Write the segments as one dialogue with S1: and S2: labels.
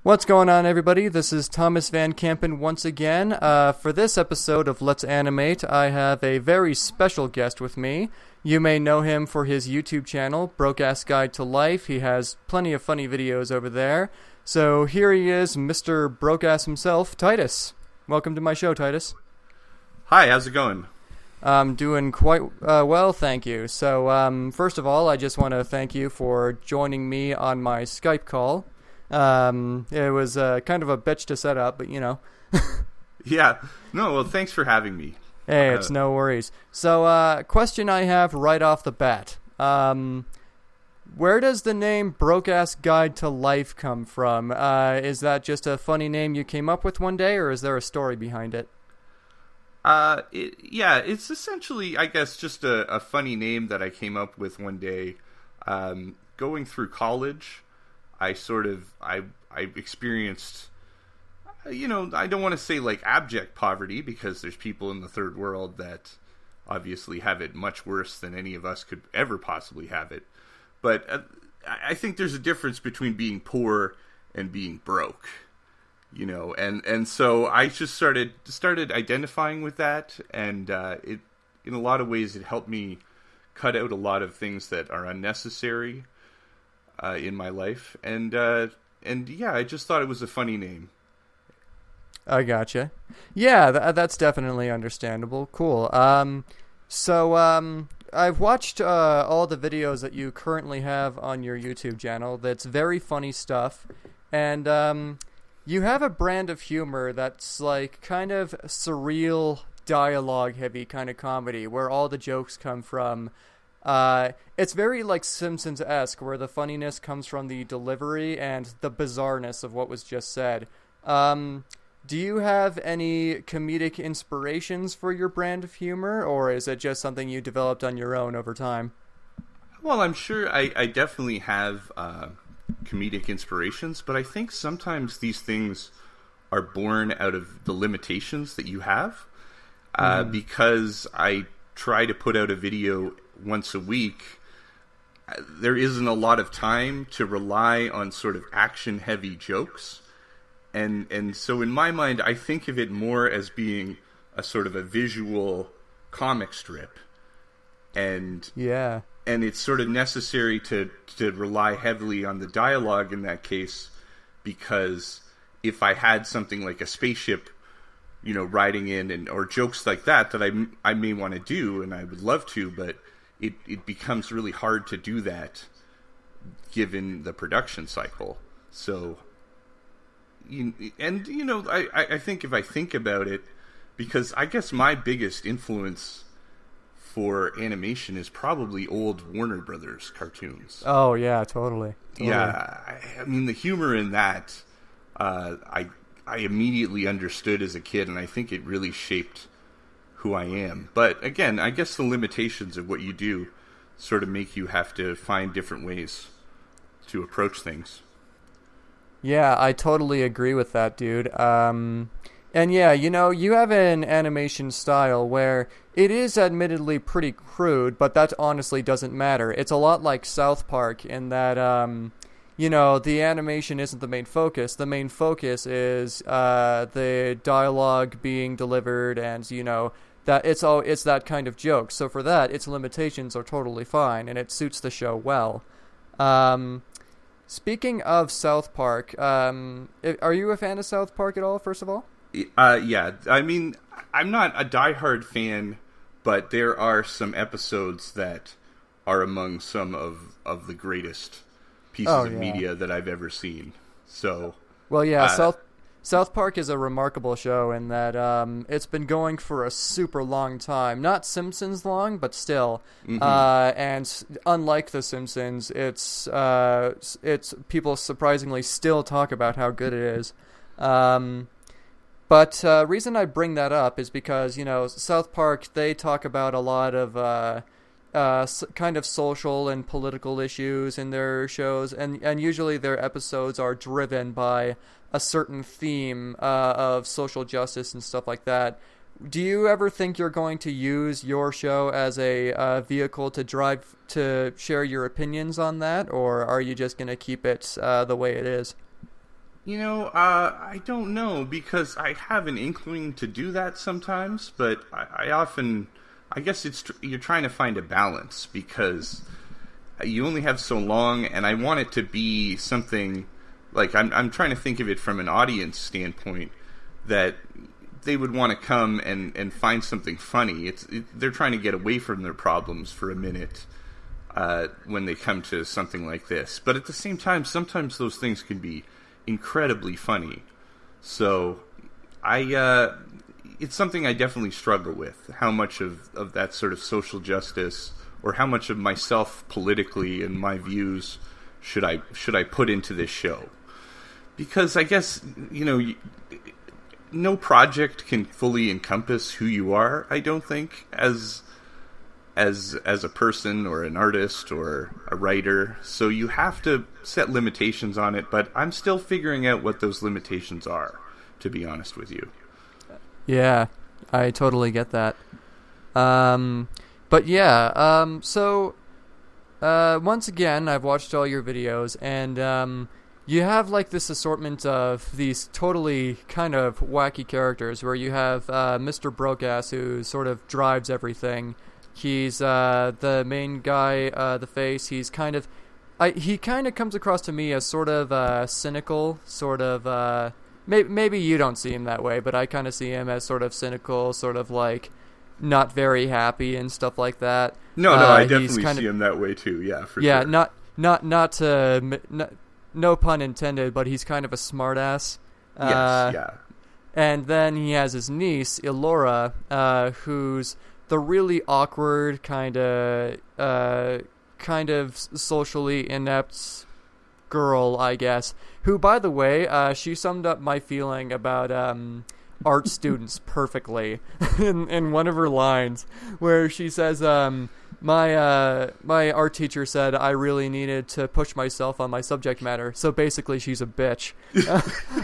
S1: What's going on, everybody? This is Thomas Van Kampen once again. For this episode of Let's Animate, I have a very special guest with me. You may know him for his YouTube channel, BrokeAssGuidetoLife. He has plenty of funny videos over there. So here he is, Mr. BrokeAss himself, Titus. Welcome to my show, Titus.
S2: Hi, how's it going?
S1: I'm doing quite well, thank you. So first of all, I just want to thank you for joining me on my Skype call. It was kind of a bitch to set up, but you know.
S2: Yeah. No, well, thanks for having me.
S1: Hey, it's no worries. So, question I have right off the bat. Where does the name BrokeAss Guide to Life come from? Is that just a funny name you came up with one day, or is there a story behind it?
S2: It's essentially, I guess, just a funny name that I came up with one day. Going through college, I experienced, I don't want to say like abject poverty, because there's people in the third world that obviously have it much worse than any of us could ever possibly have it. But I think there's a difference between being poor and being broke, and so I just started identifying with that, and it in a lot of ways it helped me cut out a lot of things that are unnecessary in my life, and I just thought it was a funny name.
S1: I gotcha. Yeah, that's definitely understandable. Cool. So I've watched all the videos that you currently have on your YouTube channel. That's very funny stuff, and you have a brand of humor that's like kind of surreal, dialogue-heavy kind of comedy, where all the jokes come from. It's very like Simpsons-esque, where the funniness comes from the delivery and the bizarreness of what was just said. Do you have any comedic inspirations for your brand of humor, or is it just something you developed on your own over time?
S2: Well, I'm sure I definitely have comedic inspirations, but I think sometimes these things are born out of the limitations that you have. Because I try to put out a video once a week, there isn't a lot of time to rely on sort of action-heavy jokes. And so in my mind, I think of it more as being a sort of a visual comic strip. And it's sort of necessary to rely heavily on the dialogue in that case, because if I had something like a spaceship, riding in or jokes like that I may want to do, and I would love to, but it becomes really hard to do that given the production cycle. So, I think if I think about it, because I guess my biggest influence for animation is probably old Warner Brothers cartoons.
S1: Oh yeah, totally.
S2: Yeah, I mean the humor in that, I immediately understood as a kid, and I think it really shaped who I am. But again, I guess the limitations of what you do sort of make you have to find different ways to approach things.
S1: Yeah, I totally agree with that, dude. And yeah, you have an animation style where it is admittedly pretty crude, but that honestly doesn't matter. It's a lot like South Park in that, the animation isn't the main focus. The main focus is the dialogue being delivered, and that it's that kind of joke. So for that, its limitations are totally fine, and it suits the show well. Speaking of South Park, are you a fan of South Park at all, first of all?
S2: Yeah. I mean, I'm not a diehard fan, but there are some episodes that are among some of the greatest pieces of media that I've ever seen. So,
S1: well, yeah, South Park is a remarkable show in that it's been going for a super long time. Not Simpsons long, but still. Mm-hmm. And unlike The Simpsons, it's people surprisingly still talk about how good it is. But reason I bring that up is because, South Park, they talk about a lot of kind of social and political issues in their shows, and usually their episodes are driven by a certain theme of social justice and stuff like that. Do you ever think you're going to use your show as a vehicle to share your opinions on that, or are you just going to keep it the way it is?
S2: I don't know, because I have an inkling to do that sometimes, but I often, I guess you're trying to find a balance, because you only have so long, and I want it to be something, like, I'm trying to think of it from an audience standpoint, that they would want to come and find something funny. They're trying to get away from their problems for a minute when they come to something like this. But at the same time, sometimes those things can be incredibly funny. So it's something I definitely struggle with, how much of that sort of social justice, or how much of myself politically and my views should I put into this show. Because I guess, no project can fully encompass who you are, I don't think, as a person or an artist or a writer. So you have to set limitations on it, but I'm still figuring out what those limitations are, to be honest with you.
S1: Yeah, I totally get that. But yeah, so once again, I've watched all your videos, and you have like this assortment of these totally kind of wacky characters, where you have Mr. Brokeass, who sort of drives everything. He's the main guy, the face. He's kind of, he kind of comes across to me as sort of cynical, sort of. Maybe you don't see him that way, but I kind of see him as sort of cynical, sort of like not very happy and stuff like that.
S2: No, I definitely see him that way too. Yeah, for sure.
S1: Yeah, not to. No pun intended, but he's kind of a smartass.
S2: Yes, yeah.
S1: And then he has his niece, Elora, who's the really awkward, kind of socially inept girl, I guess. Who, by the way, she summed up my feeling about art students perfectly in one of her lines, where she says, my art teacher said I really needed to push myself on my subject matter, so basically she's a bitch.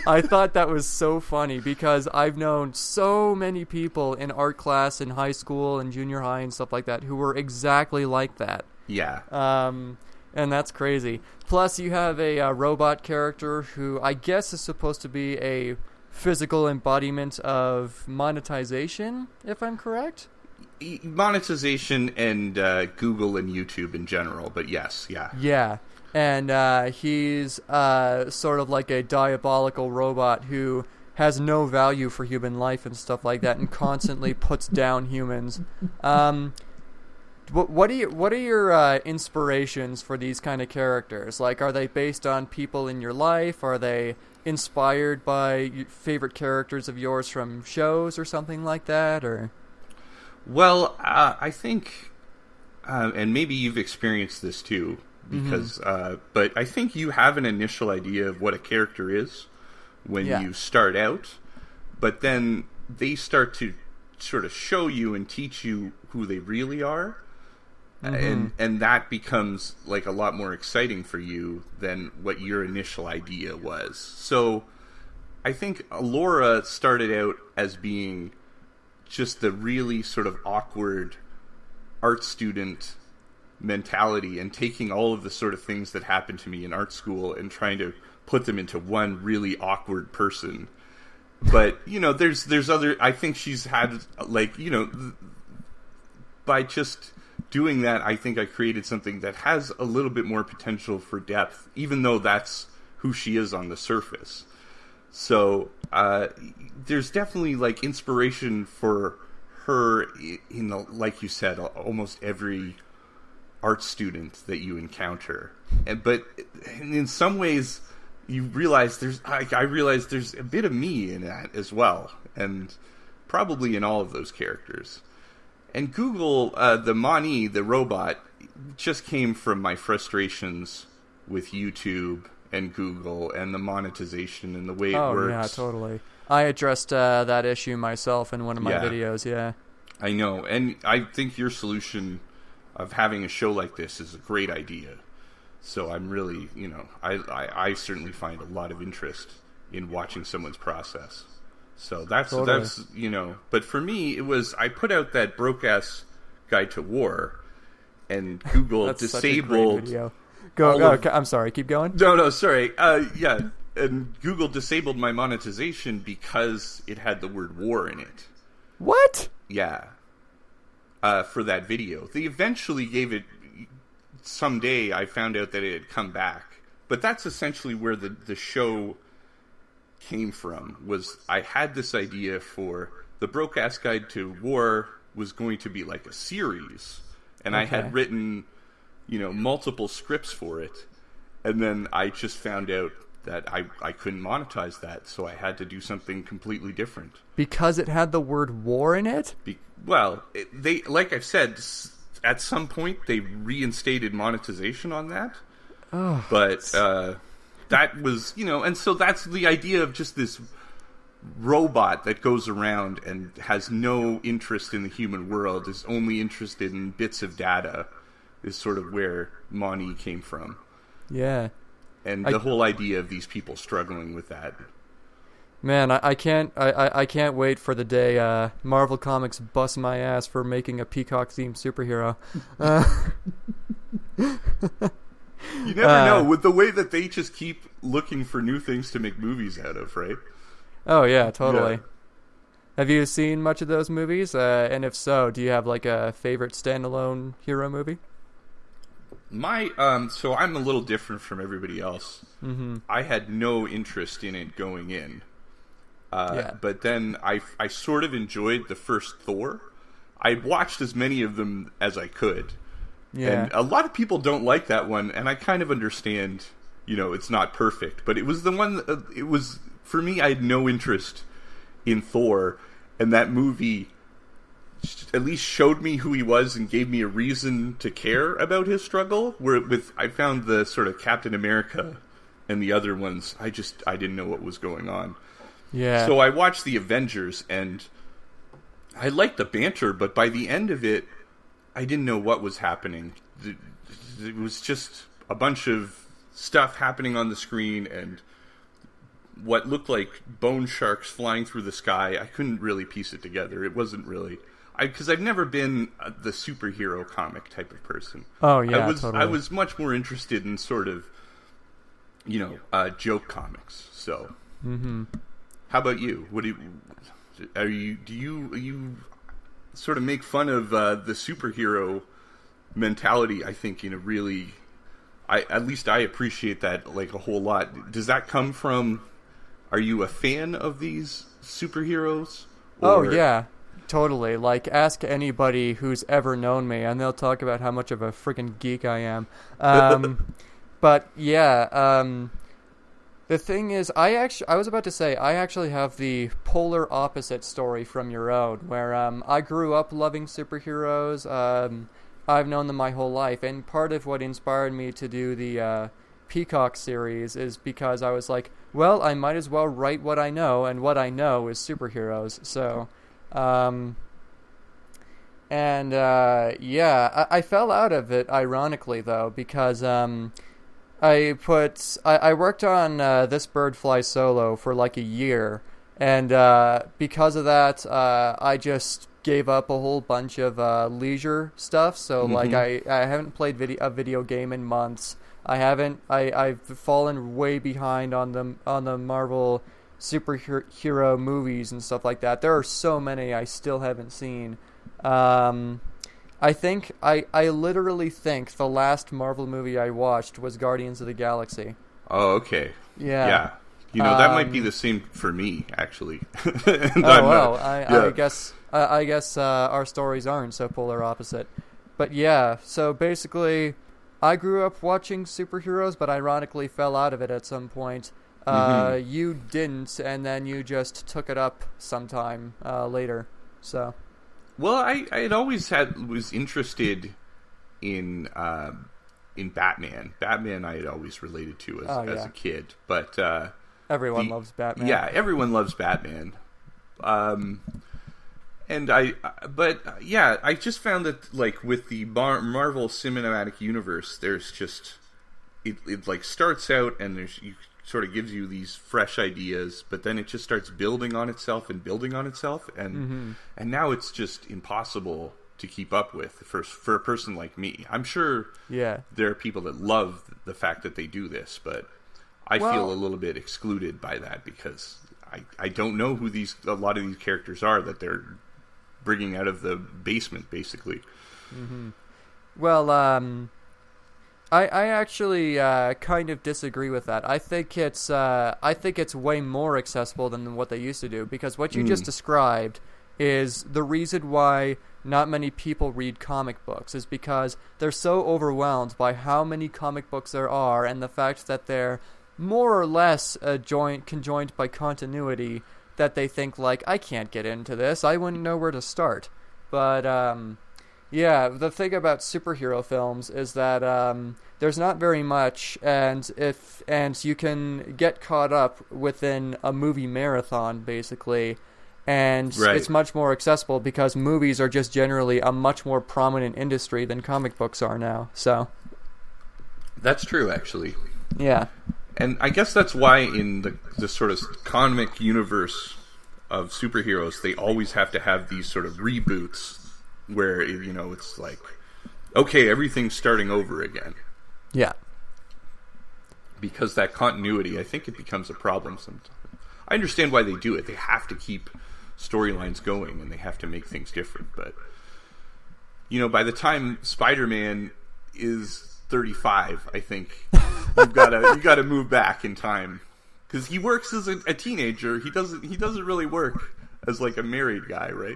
S1: I thought that was so funny, because I've known so many people in art class in high school and junior high and stuff like that who were exactly like that.
S2: Yeah.
S1: And that's crazy. Plus, you have a robot character who I guess is supposed to be a physical embodiment of monetization, if I'm correct?
S2: Monetization and Google and YouTube in general, but yes, yeah.
S1: Yeah, and he's sort of like a diabolical robot who has no value for human life and stuff like that, and constantly puts down humans. What are your inspirations for these kind of characters? Like, are they based on people in your life? Are they inspired by favorite characters of yours from shows or something like that? Or,
S2: well, I think, and maybe you've experienced this too, because but I think you have an initial idea of what a character is when you start out, but then they start to sort of show you and teach you who they really are. And that becomes like a lot more exciting for you than what your initial idea was. So I think Laura started out as being just the really sort of awkward art student mentality, and taking all of the sort of things that happened to me in art school and trying to put them into one really awkward person. But, there's other, I think she's had, like, by just doing that, I think I created something that has a little bit more potential for depth, even though that's who she is on the surface. So there's definitely like inspiration for her in, like you said, almost every art student that you encounter. But in some ways, you realize I realize there's a bit of me in that as well, and probably in all of those characters. And Google, the Mani, the robot, just came from my frustrations with YouTube and Google and the monetization and the way it works.
S1: Oh, yeah, totally. I addressed that issue myself in one of my videos, yeah.
S2: I know, and I think your solution of having a show like this is a great idea. So I'm really, I certainly find a lot of interest in watching someone's process. So that's, but for me, it was, I put out that Broke-Ass Guide to War, and Google
S1: that's
S2: disabled.
S1: Such a great video. Go, I'm sorry, keep going.
S2: No, sorry. and Google disabled my monetization because it had the word war in it.
S1: What?
S2: Yeah. For that video. They eventually gave it... Someday I found out that it had come back. But that's essentially where the show came from. Was I had this idea for... The Broke-Ass Guide to War was going to be like a series. And I had written, multiple scripts for it. And then I just found out that I couldn't monetize that, so I had to do something completely different.
S1: Because it had the word war in it?
S2: They, like I've said, at some point they reinstated monetization on that.
S1: Oh,
S2: but that was, and so that's the idea of just this robot that goes around and has no interest in the human world, is only interested in bits of data, is sort of where Monty came from.
S1: Yeah.
S2: And the whole idea of these people struggling with that.
S1: Man, I can't wait for the day Marvel Comics busts my ass for making a peacock-themed superhero.
S2: You never know, with the way that they just keep looking for new things to make movies out of, right?
S1: Oh, yeah, totally.
S2: Yeah.
S1: Have you seen much of those movies? And if so, do you have like a favorite standalone hero movie?
S2: So I'm a little different from everybody else.
S1: Mm-hmm.
S2: I had no interest in it going in. But then I sort of enjoyed the first Thor. I watched as many of them as I could.
S1: Yeah.
S2: And a lot of people don't like that one, and I kind of understand, it's not perfect. But it was the one, for me, I had no interest in Thor, and that movie at least showed me who he was and gave me a reason to care about his struggle. I found the sort of Captain America and the other ones, I didn't know what was going on.
S1: Yeah.
S2: So I watched the Avengers, and I liked the banter, but by the end of it, I didn't know what was happening. It was just a bunch of stuff happening on the screen, and what looked like bone sharks flying through the sky. I couldn't really piece it together. It wasn't really... Because I've never been the superhero comic type of person.
S1: Oh, yeah,
S2: totally. I
S1: totally.
S2: was much more interested in sort of, joke comics. So, How about you? What do you sort of make fun of the superhero mentality? I think in a really, at least I appreciate that like a whole lot. Does that come from? Are you a fan of these superheroes?
S1: Oh yeah. Totally. Like, ask anybody who's ever known me, and they'll talk about how much of a freaking geek I am. But yeah, the thing is, I was about to say, I actually have the polar opposite story from your own, where I grew up loving superheroes. I've known them my whole life, and part of what inspired me to do the Peacock series is because I was like, well, I might as well write what I know, and what I know is superheroes. So. I fell out of it, ironically, though, because I worked on This Bird Flies Solo for like a year, and because of that, I just gave up a whole bunch of leisure stuff. So like I haven't played a video game in months. I've fallen way behind on the Marvel superhero movies and stuff like that. There are so many I still haven't seen. I think I literally think the last Marvel movie I watched was Guardians of the Galaxy.
S2: Oh, okay.
S1: Yeah.
S2: That might be the same for me, actually.
S1: I guess our stories aren't so polar opposite. But yeah, so basically, I grew up watching superheroes, but ironically fell out of it at some point. You didn't, and then you just took it up sometime later. So,
S2: well, I had always was interested in Batman. Batman, I had always related to as a kid, but
S1: everyone loves Batman.
S2: Yeah, everyone loves Batman. I just found that like with the Marvel Cinematic Universe, there's just it like starts out and you sort of gives you these fresh ideas, but then it just starts building on itself, and now it's just impossible to keep up with for a person like me. I'm sure there are people that love the fact that they do this, but I feel a little bit excluded by that because I don't know who a lot of these characters are that they're bringing out of the basement, basically.
S1: Mm-hmm. Well, I actually kind of disagree with that. I think it's way more accessible than what they used to do, because what you just described is the reason why not many people read comic books, is because they're so overwhelmed by how many comic books there are and the fact that they're more or less conjoined by continuity, that they think, like, I can't get into this, I wouldn't know where to start. But yeah, the thing about superhero films is that there's not very much, and you can get caught up within a movie marathon, basically, and it's much more accessible because movies are just generally a much more prominent industry than comic books are now. So
S2: that's true, actually.
S1: Yeah.
S2: And I guess that's why in the sort of comic universe of superheroes, they always have to have these sort of reboots where, you know, it's like, okay, everything's starting over again.
S1: Yeah.
S2: Because that continuity, I think it becomes a problem sometimes. I understand why they do it. They have to keep storylines going and they have to make things different. But, you know, by the time Spider-Man is 35, I think you gotta move back in time, because he works as a teenager. He doesn't really work as like a married guy, right?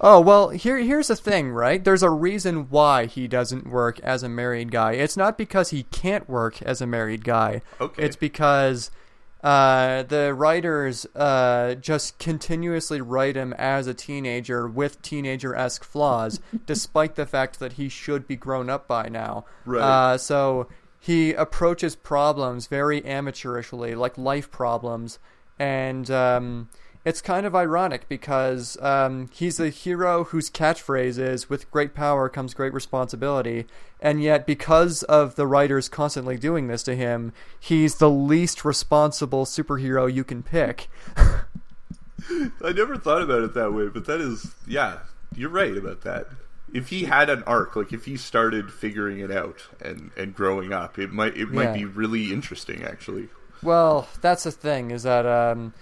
S1: Oh, well, here's the thing, right? There's a reason why he doesn't work as a married guy. It's not because he can't work as a married guy.
S2: Okay.
S1: It's because the writers just continuously write him as a teenager with teenager-esque flaws, despite the fact that he should be grown up by now.
S2: Right.
S1: So he approaches problems very amateurishly, like life problems, and it's kind of ironic because he's a hero whose catchphrase is, with great power comes great responsibility, and yet because of the writers constantly doing this to him, he's the least responsible superhero you can pick.
S2: I never thought about it that way, but that is, yeah, you're right about that. If he had an arc, like if he started figuring it out and growing up, it might be really interesting, actually.
S1: Well, that's the thing, is that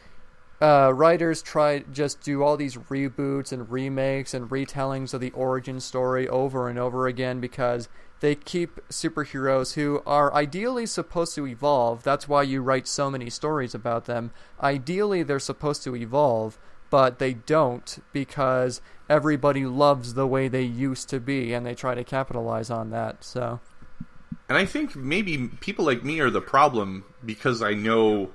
S1: writers just do all these reboots and remakes and retellings of the origin story over and over again because they keep superheroes who are ideally supposed to evolve. That's why you write so many stories about them. Ideally, they're supposed to evolve, but they don't because everybody loves the way they used to be, and they try to capitalize on that. So,
S2: and I think maybe people like me are the problem because I know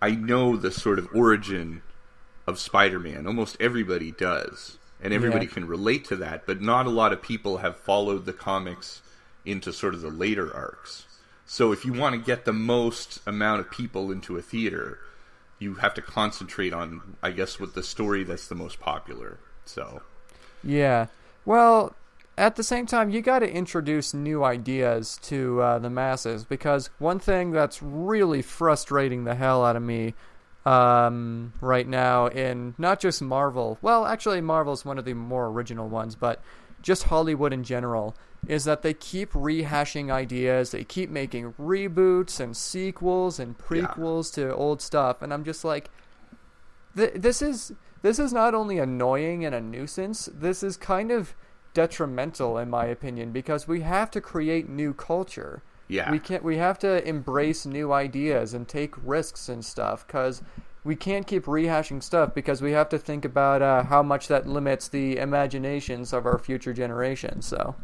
S2: the sort of origin of Spider-Man. Almost everybody does, and everybody can relate to that, but not a lot of people have followed the comics into sort of the later arcs. So if you want to get the most amount of people into a theater, you have to concentrate on, I guess, with the story that's the most popular. So,
S1: yeah. Well, at the same time, you got to introduce new ideas to the masses, because one thing that's really frustrating the hell out of me right now in not just Marvel, well, actually Marvel's one of the more original ones, but just Hollywood in general, is that they keep rehashing ideas, they keep making reboots and sequels and prequels to old stuff, and I'm just like, this is not only annoying and a nuisance, this is kind of detrimental in my opinion, because we have to create new culture.
S2: Yeah.
S1: We have to embrace new ideas and take risks and stuff, because we can't keep rehashing stuff, because we have to think about how much that limits the imaginations of our future generations. So,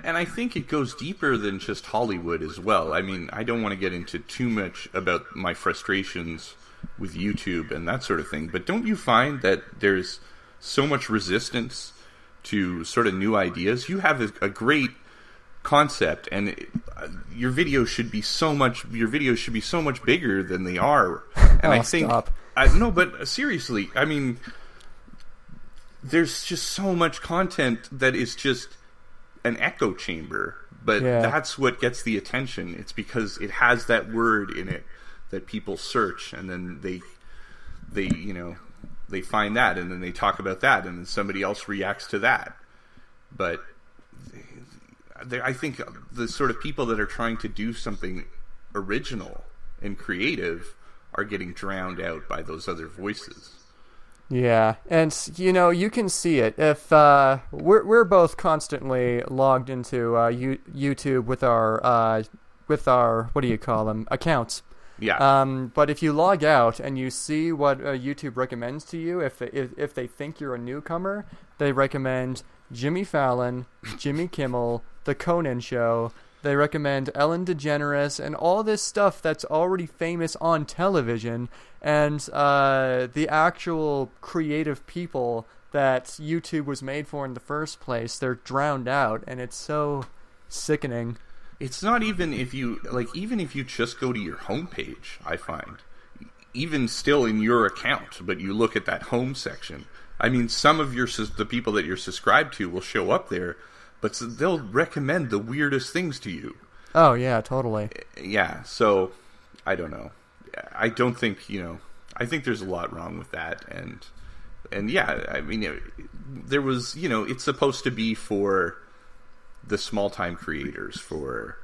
S2: and I think it goes deeper than just Hollywood as well. I mean, I don't want to get into too much about my frustrations with YouTube and that sort of thing, but don't you find that there's so much resistance to sort of new ideas? You have a great concept, and your videos should be so much bigger than they are. And I think
S1: stop.
S2: No, but seriously, I mean, there's just so much content that is just an echo chamber, but that's what gets the attention. It's because it has that word in it that people search, and then they find that, and then they talk about that, and then somebody else reacts to that. But I think the sort of people that are trying to do something original and creative are getting drowned out by those other voices.
S1: Yeah, and you can see it if we're both constantly logged into YouTube with our what do you call them, accounts.
S2: Yeah.
S1: But if you log out and you see what YouTube recommends to you, if they think you're a newcomer, they recommend Jimmy Fallon, Jimmy Kimmel, The Conan Show. They recommend Ellen DeGeneres and all this stuff that's already famous on television, and the actual creative people that YouTube was made for in the first place, they're drowned out, and it's so sickening.
S2: It's not even even if you just go to your homepage, I find, even still in your account, but you look at that home section. I mean, some of the people that you're subscribed to will show up there, but they'll recommend the weirdest things to you.
S1: Oh, yeah, totally.
S2: Yeah, so, I don't know. I don't think, I think there's a lot wrong with that. And yeah, I mean, there was, it's supposed to be for the small-time creators, for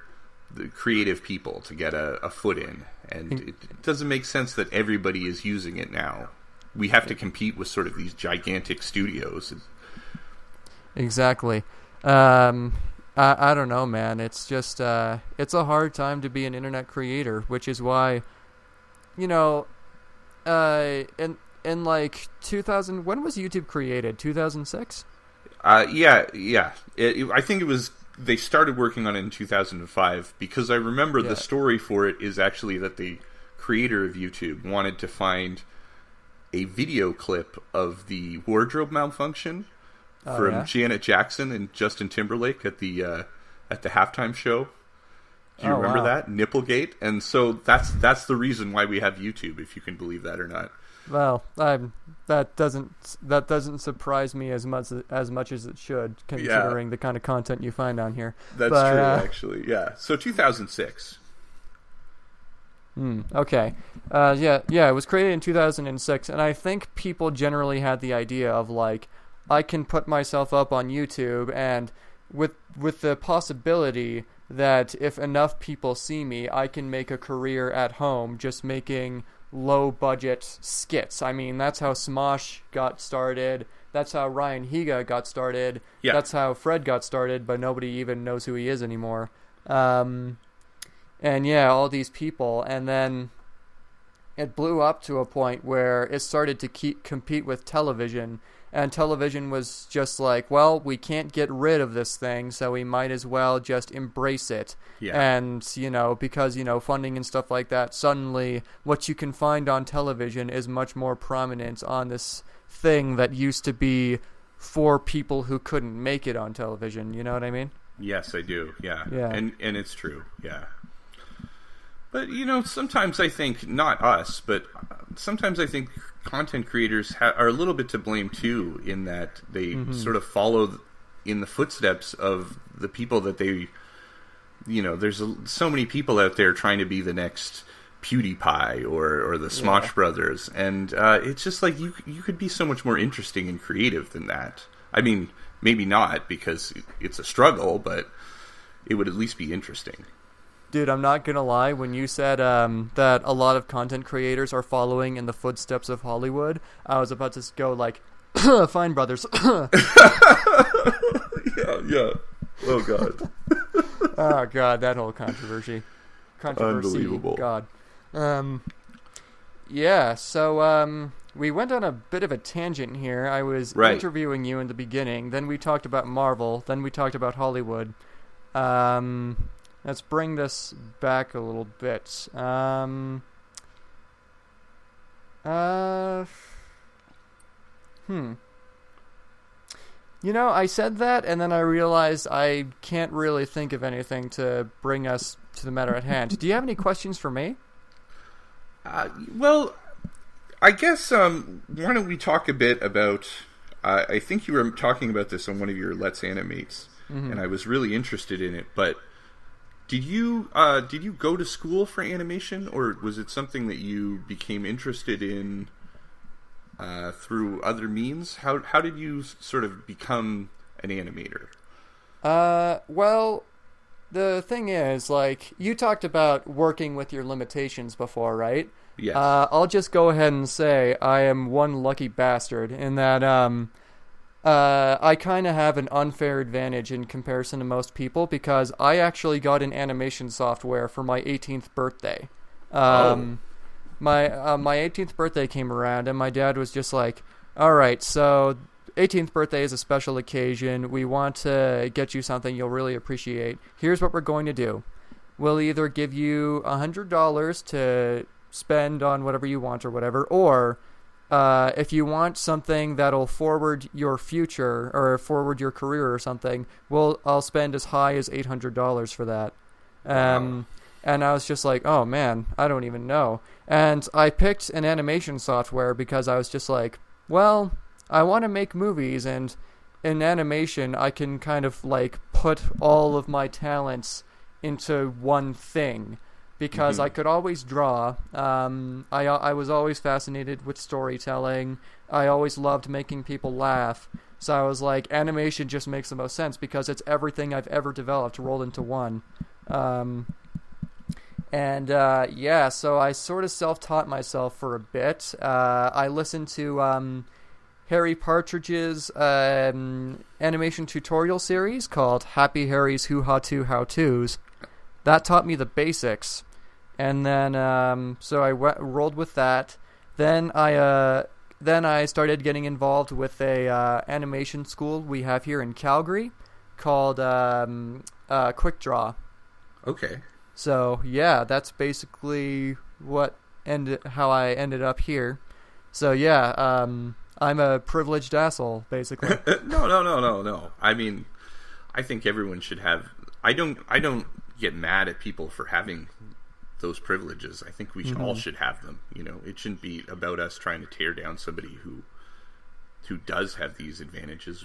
S2: the creative people to get a foot in. And it doesn't make sense that everybody is using it now. We have to compete with sort of these gigantic studios.
S1: Exactly. I don't know, man. It's just it's a hard time to be an internet creator, which is why, in like 2000, when was YouTube created? 2006?
S2: Yeah. I think it was. They started working on it in 2005 because I remember the story for it is actually that the creator of YouTube wanted to find a video clip of the wardrobe malfunction from Janet Jackson and Justin Timberlake at the halftime show. Do you remember that? Nipplegate? And so that's the reason why we have YouTube, if you can believe that or not.
S1: Well, that doesn't surprise me as much as it should, considering the kind of content you find on here.
S2: That's true, actually. Yeah. So 2006.
S1: Okay. It was created in 2006, and I think people generally had the idea of like, I can put myself up on YouTube, and with the possibility that if enough people see me, I can make a career at home just making low-budget skits. I mean, that's how Smosh got started. That's how Ryan Higa got started. Yeah. That's how Fred got started, but nobody even knows who he is anymore. And yeah, all these people. And then it blew up to a point where it started to compete with television. And television was just like, well, we can't get rid of this thing, so we might as well just embrace it. Yeah. And, because, funding and stuff like that, suddenly what you can find on television is much more prominent on this thing that used to be for people who couldn't make it on television. You know what I mean?
S2: Yes, I do. Yeah. And it's true. Yeah. But, sometimes I think, not us, but sometimes I think content creators are a little bit to blame, too, in that they sort of follow in the footsteps of the people that they, there's so many people out there trying to be the next PewDiePie or the Smosh Brothers. And it's just like you could be so much more interesting and creative than that. I mean, maybe not, because it's a struggle, but it would at least be interesting.
S1: Dude, I'm not going to lie. When you said that a lot of content creators are following in the footsteps of Hollywood, I was about to go like, Fine Brothers.
S2: Yeah. Oh, God.
S1: Oh, God, that whole controversy.
S2: Unbelievable.
S1: God. Yeah, so we went on a bit of a tangent here. I was interviewing you in the beginning. Then we talked about Marvel. Then we talked about Hollywood. Let's bring this back a little bit. I said that, and then I realized I can't really think of anything to bring us to the matter at hand. Do you have any questions for me?
S2: Well, I guess, why don't we talk a bit about... I think you were talking about this on one of your Let's Animates, and I was really interested in it, but... Did you go to school for animation, or was it something that you became interested in through other means? How did you sort of become an animator?
S1: Well, the thing is, like, you talked about working with your limitations before, right?
S2: Yes.
S1: I'll just go ahead and say I am one lucky bastard in that I kind of have an unfair advantage in comparison to most people because I actually got an animation software for my 18th birthday. My 18th birthday came around, and my dad was just like, all right, so 18th birthday is a special occasion. We want to get you something you'll really appreciate. Here's what we're going to do. We'll either give you $100 to spend on whatever you want or whatever, or if you want something that'll forward your future or forward your career or something, I'll spend as high as $800 for that.
S2: Wow.
S1: And I was just like, oh man, I don't even know. And I picked an animation software because I was just like, well, I want to make movies, and in animation I can kind of like put all of my talents into one thing. Because I could always draw. I was always fascinated with storytelling. I always loved making people laugh. So I was like, animation just makes the most sense because it's everything I've ever developed rolled into one. So I sort of self-taught myself for a bit. I listened to Harry Partridge's animation tutorial series called Happy Harry's Hoo-Ha 2 How-Tos. That taught me the basics. And then, so I rolled with that. Then I started getting involved with a animation school we have here in Calgary called Quick Draw.
S2: Okay.
S1: So yeah, that's basically how I ended up here. So yeah, I'm a privileged asshole, basically.
S2: No. I mean, I think everyone should have. I don't get mad at people for having those privileges. I think we all should have them. You know, it shouldn't be about us trying to tear down somebody who does have these advantages.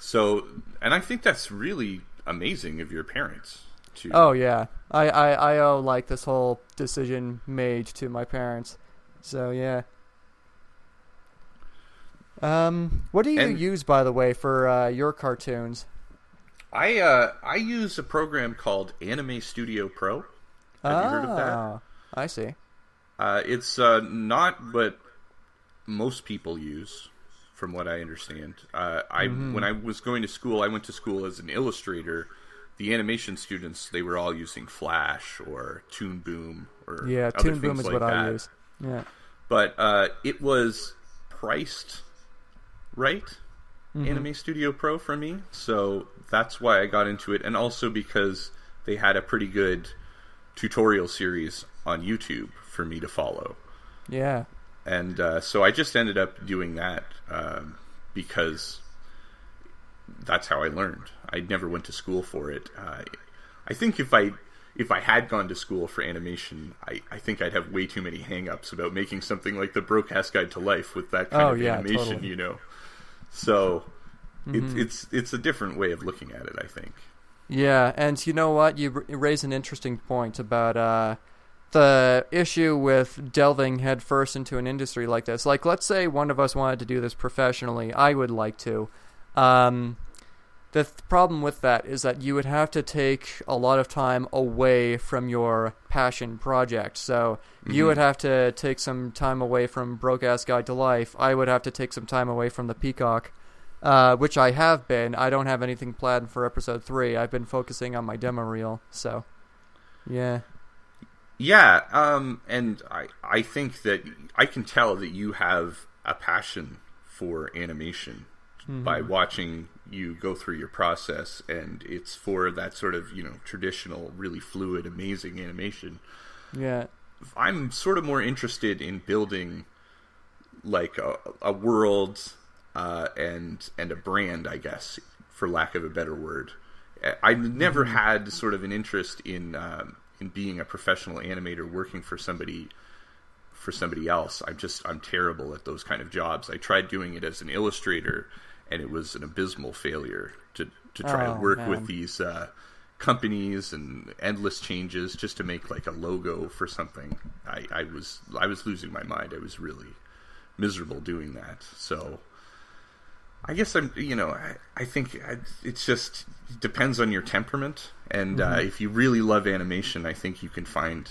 S2: So, and I think that's really amazing of your parents to.
S1: Oh yeah, I owe like this whole decision made to my parents. So yeah. What do you use, by the way, for your cartoons?
S2: I use a program called Anime Studio Pro. Have you heard of that?
S1: I see.
S2: It's not what most people use, from what I understand. When I was going to school, I went to school as an illustrator. The animation students, they were all using Flash or Toon Boom or other
S1: Toon
S2: things
S1: Boom is
S2: like
S1: what
S2: that.
S1: I use. Yeah,
S2: but it was priced right. Anime Studio Pro for me, so that's why I got into it, and also because they had a pretty good tutorial series on YouTube for me to follow.
S1: Yeah.
S2: And so I just ended up doing that because that's how I learned. I never went to school for it. I think if I had gone to school for animation, I think I'd have way too many hang-ups about making something like the BrokeAss Guide to Life with that kind of animation,
S1: totally.
S2: you know. So it's a different way of looking at it, I think.
S1: Yeah, and you know what? You raise an interesting point about the issue with delving headfirst into an industry like this. Like, let's say one of us wanted to do this professionally. I would like to. The problem with that is that you would have to take a lot of time away from your passion project. So you would have to take some time away from BrokeAss Guide to Life. I would have to take some time away from the Peacock. Which I have been. I don't have anything planned for episode 3. I've been focusing on my demo reel, so yeah.
S2: Yeah, and I think that I can tell that you have a passion for animation by watching you go through your process, and it's for that sort of, you know, traditional, really fluid, amazing animation.
S1: Yeah.
S2: I'm sort of more interested in building like a world and a brand, I guess, for lack of a better word. I never had sort of an interest in being a professional animator working for somebody else. I'm terrible at those kind of jobs. I tried doing it as an illustrator, and it was an abysmal failure to try and work with these companies and endless changes just to make like a logo for something. I was losing my mind. I was really miserable doing that. So I guess I think it's just depends on your temperament, and if you really love animation, I think you can find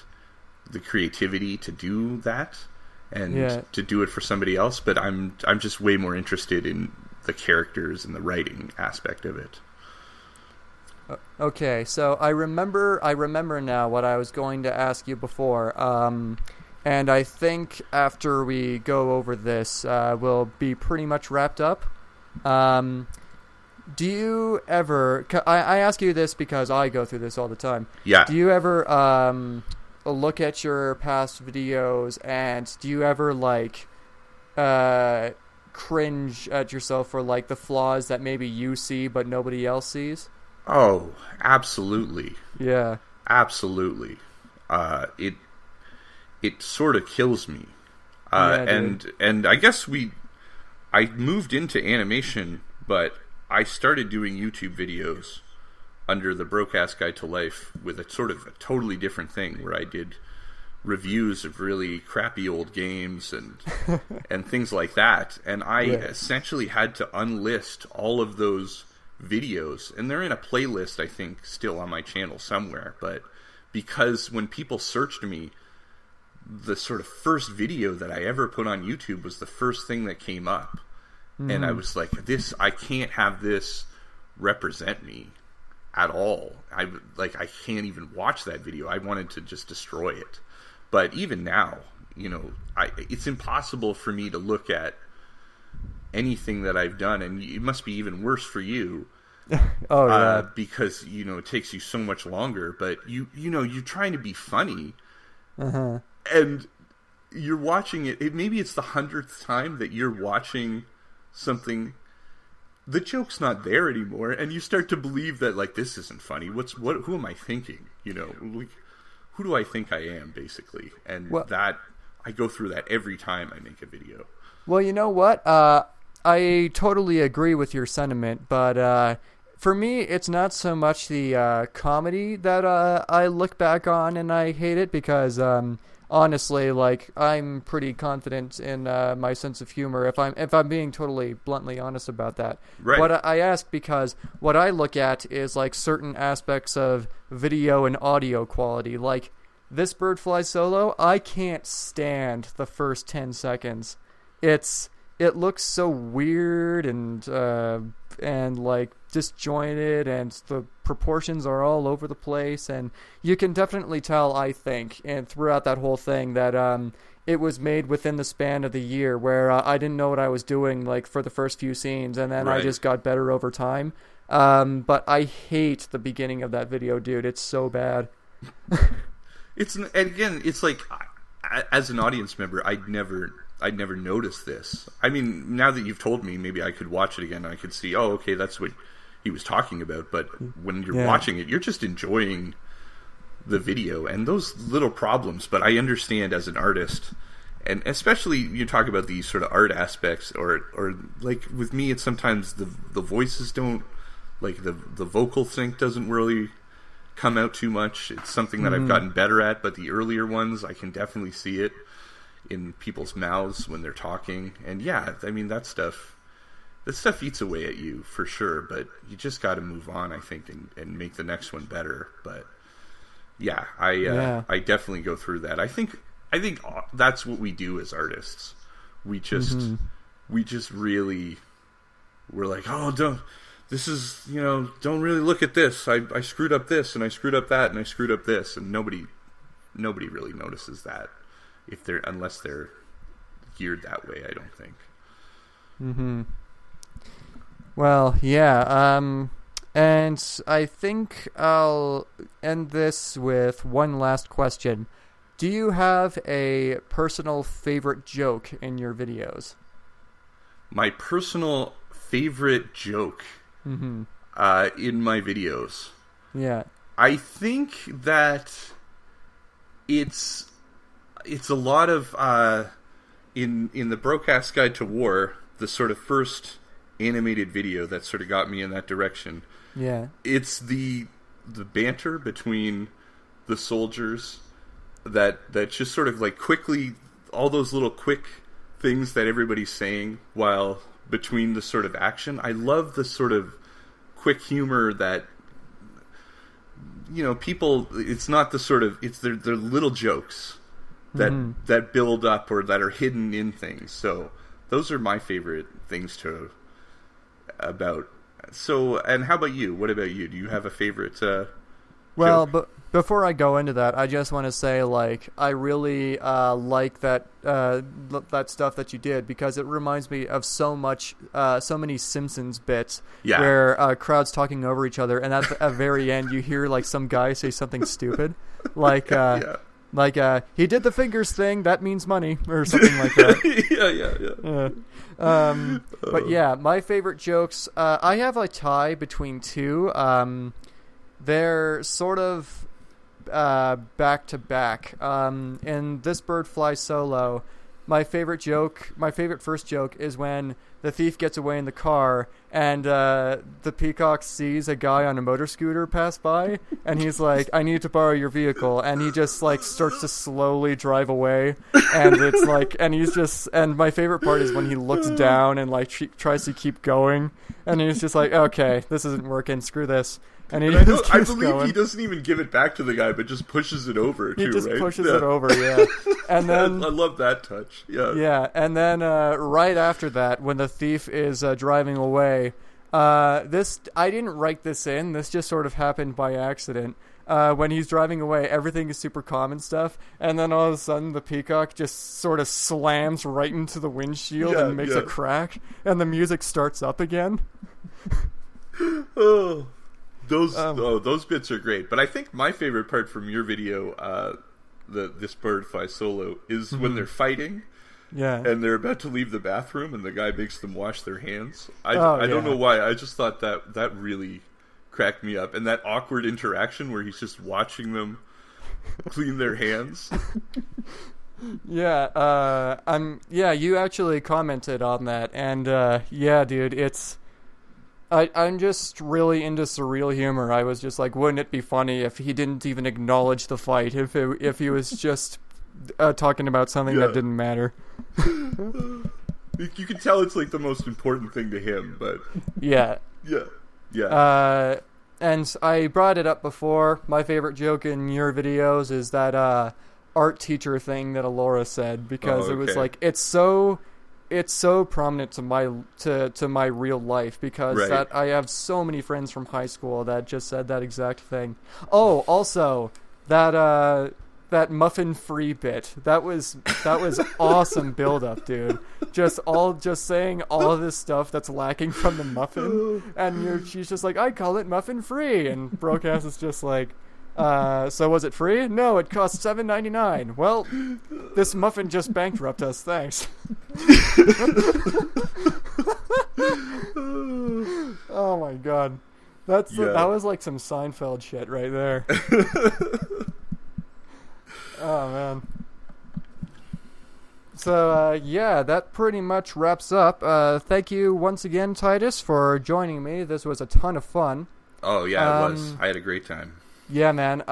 S2: the creativity to do that and to do it for somebody else. But I'm just way more interested in the characters and the writing aspect of it.
S1: Okay, so I remember now what I was going to ask you before. And I think after we go over this, we'll be pretty much wrapped up. Do you ever... I ask you this because I go through this all the time.
S2: Yeah.
S1: Do you ever look at your past videos, and do you ever, like, cringe at yourself for, like, the flaws that maybe you see but nobody else sees?
S2: Oh, absolutely.
S1: Yeah.
S2: Absolutely. It sort of kills me. And I guess I moved into animation, but I started doing YouTube videos under the BrokeAssGuidetoLife with a sort of a totally different thing, where I did reviews of really crappy old games and things like that. And I essentially had to unlist all of those videos, and they're in a playlist, I think, still on my channel somewhere. But because when people searched me, the sort of first video that I ever put on YouTube was the first thing that came up. And I was like, I can't have this represent me at all. I can't even watch that video. I wanted to just destroy it. But even now, it's impossible for me to look at anything that I've done, and it must be even worse for you. Because, it takes you so much longer, but you're trying to be funny. And you're watching it. Maybe it's the 100th time that you're watching something. The joke's not there anymore, and you start to believe that, like, this isn't funny. Who am I thinking? Who do I think I am, basically? And that I go through that every time I make a video.
S1: Well, you know what? I totally agree with your sentiment, but for me, it's not so much the comedy that I look back on and I hate it, because honestly, like, I'm pretty confident in my sense of humor, if I'm being totally bluntly honest about that.
S2: Right.
S1: What I ask, because what I look at is, like, certain aspects of video and audio quality. Like, this bird flies solo, I can't stand the first 10 seconds. It looks so weird and like disjointed, and the proportions are all over the place, and you can definitely tell, I think, and throughout that whole thing, that it was made within the span of the year, where I didn't know what I was doing, like, for the first few scenes, and then I just got better over time. But I hate the beginning of that video, dude. It's so bad.
S2: And again, it's like, as an audience member, I'd never noticed this. I mean, now that you've told me, maybe I could watch it again and I could see, oh, okay, that's what he was talking about. But when you're watching it, you're just enjoying the video and those little problems. But I understand as an artist, and especially you talk about these sort of art aspects, or like with me, it's sometimes the voices don't, like, the vocal sync doesn't really come out too much. It's something that I've gotten better at, but the earlier ones, I can definitely see it in people's mouths when they're talking. And yeah, I mean, that stuff eats away at you for sure, but you just got to move on, I think, and make the next one better. But yeah, I definitely go through that. I think that's what we do as artists. We just really, we're like, oh, don't really look at this. I screwed up this, and I screwed up that, and I screwed up this, and nobody really notices that, unless they're geared that way, I don't think.
S1: Well, yeah. And I think I'll end this with one last question. Do you have a personal favorite joke in your videos?
S2: My personal favorite joke in my videos.
S1: Yeah.
S2: I think that it's a lot of in the BrokeAss Guide to War, the sort of first animated video that sort of got me in that direction.
S1: Yeah.
S2: It's the banter between the soldiers that just sort of, like, quickly, all those little quick things that everybody's saying while between the sort of action. I love the sort of quick humor that, people, it's not the sort of, it's their little jokes that build up or that are hidden in things. So those are my favorite things about. So, and how about you? What about you? Do you have a favorite
S1: Well,
S2: joke?
S1: but before I go into that, I just want to say, like, I really like that that stuff that you did, because it reminds me of so many Simpsons bits where crowds talking over each other, and at the very end you hear like some guy say something stupid, like he did the fingers thing, that means money, or something like that. But yeah, my favorite jokes, I have a tie between two. They're sort of back to back. In This Bird Flies Solo, my favorite first joke is when the thief gets away in the car, and the peacock sees a guy on a motor scooter pass by, and he's like, "I need to borrow your vehicle," and he just like starts to slowly drive away, and it's like, and my favorite part is when he looks down and like tries to keep going, and he's just like, "Okay, this isn't working, screw this." And I
S2: believe
S1: going.
S2: He doesn't even give it back to the guy, but just pushes it over.
S1: He just pushes it over, yeah. And then
S2: I love that touch. Yeah.
S1: Yeah, and then right after that, when the thief is driving away, this I didn't write this in. This just sort of happened by accident. When he's driving away, everything is super calm and stuff, and then all of a sudden the peacock just sort of slams right into the windshield and makes a crack, and the music starts up again.
S2: Those bits are great. But I think my favorite part from your video, This Bird Flies Solo, is when they're fighting.
S1: Yeah.
S2: And they're about to leave the bathroom, and the guy makes them wash their hands. I don't know why. I just thought that really cracked me up. And that awkward interaction where he's just watching them clean their hands.
S1: Yeah. You actually commented on that, and yeah, dude, it's. I'm just really into surreal humor. I was just like, wouldn't it be funny if he didn't even acknowledge the fight? If he was just talking about something that didn't matter.
S2: You can tell it's like the most important thing to him, but
S1: yeah. And I brought it up before. My favorite joke in your videos is that art teacher thing that Alora said, because it was like it's so prominent to my real life, because that I have so many friends from high school that just said that exact thing. Oh, also that muffin free bit, that was awesome build up, dude. Just saying all of this stuff that's lacking from the muffin, and she's just like, I call it muffin free, and BrokeAss is just like, so was it free? No, it cost $7.99. Well, this muffin just bankrupted us. Thanks. Oh my god, that was like some Seinfeld shit right there. Oh man. So that pretty much wraps up. Thank you once again, Titus, for joining me. This was a ton of fun.
S2: Oh yeah, it was. I had a great time.
S1: Yeah, man.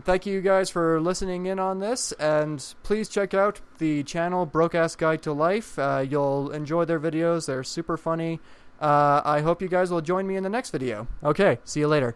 S1: Thank you guys for listening in on this, and please check out the channel BrokeAssGuidetoLife. You'll enjoy their videos. They're super funny. I hope you guys will join me in the next video. Okay, see you later.